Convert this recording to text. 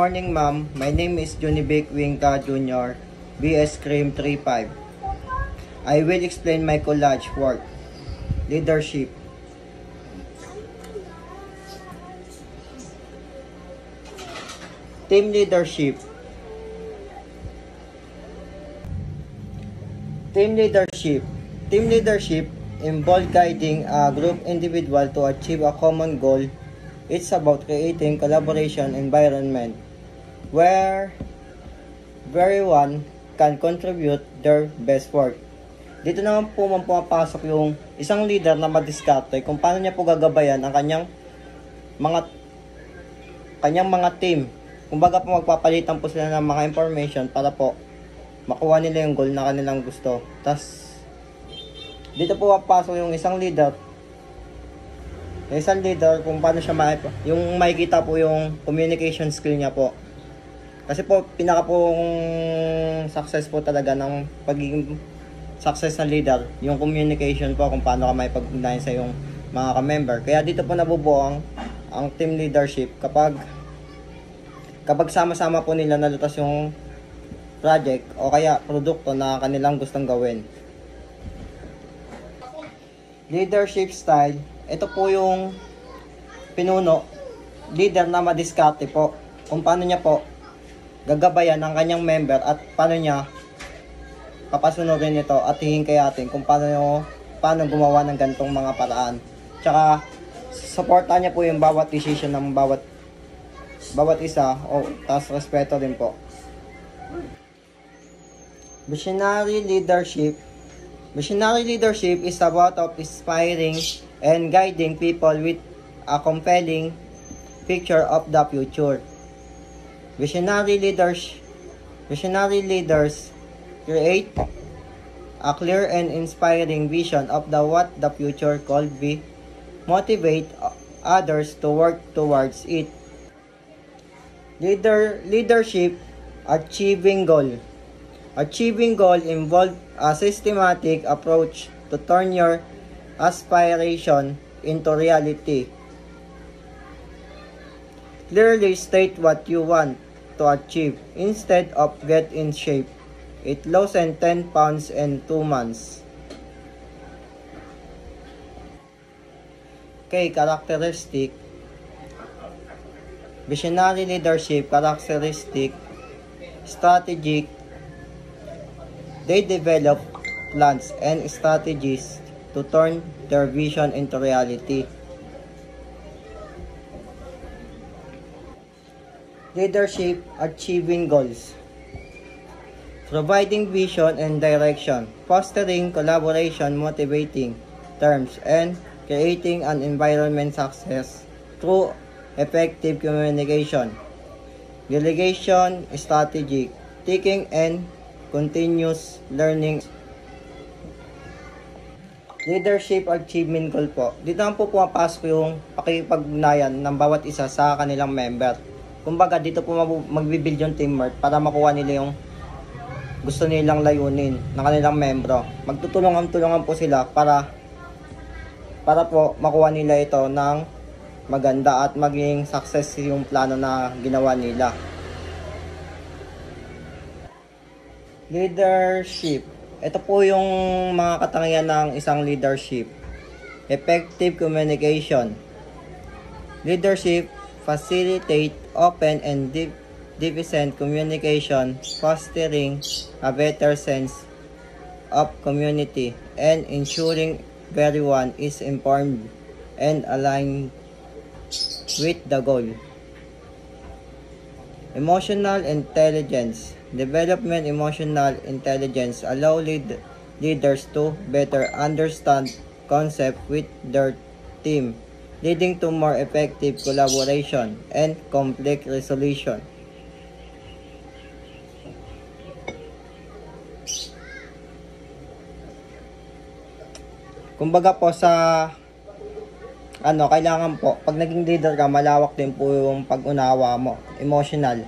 morning, ma'am. My name is Junivic Winka Jr., BS Cream 35. I will explain my collage work. Leadership. Team leadership. Team leadership. Team leadership involves guiding a group individual to achieve a common goal. It's about creating collaboration environment where everyone can contribute their best work. Dito naman po pumapasok yung isang leader na madiskarte kung paano niya po gagabayan ang kanyang mga team. Kumbaga po magpapalitan po sila ng mga information para po makuha nila yung goal na kanilang gusto. Tas dito po papasok yung isang leader. Yung isang leader kung paano siya yung makikita po yung communication skill niya po. Kasi po pinaka pong success po talaga ng pagiging success na leader, yung communication po kung paano ka maipag-ugnayan sa yung mga ka-member. Kaya dito po nabubuo ang team leadership kapag sama-sama po nila nalutas yung project o kaya produkto na kanilang gustong gawin. Leadership style, ito po yung pinuno, leader na madiskarte po kung paano niya po gagabayan ang kanyang member at paano niya papasunodin ito at hihingkayatin kung paano gumawa ng ganitong mga paraan. Tsaka supportan niya po yung bawat decision ng bawat isa tapos respeto din po. Visionary leadership. Visionary leadership is about of inspiring and guiding people with a compelling picture of the future. Visionary leaders create a clear and inspiring vision of what the future could be, motivate others to work towards it. Leadership achieving goal. Achieving goal involves a systematic approach to turn your aspiration into reality. Clearly state what you want to achieve instead of get in shape. It lost 10 pounds in 2 months. Okay, characteristic. Visionary leadership characteristic. Strategic. They develop plans and strategies to turn their vision into reality. Leadership achieving goals. Providing vision and direction, fostering collaboration, motivating terms, and creating an environment success through effective communication. Delegation strategy, taking and continuous learning. Leadership achievement goal po. Dito naman po pumapasok yung pakikipag-ugnayan ng bawat isa sa kanilang member. Kumbaga dito po magbibuild yung teamwork para makuha nila yung gusto nilang layunin ng kanilang membro. Magtutulungan po sila para po makuha nila ito ng maganda at maging success yung plano na ginawa nila. Leadership. Ito po yung mga katangian ng isang leadership. Effective communication. Leadership facilitate open and efficient communication, fostering a better sense of community and ensuring everyone is informed and aligned with the goal. Emotional intelligence. Development emotional intelligence allow leaders to better understand concepts with their team, leading to more effective collaboration and conflict resolution. Kumbaga po kailangan po, pag naging leader ka, malawak din po yung pag-unawa mo, emotional.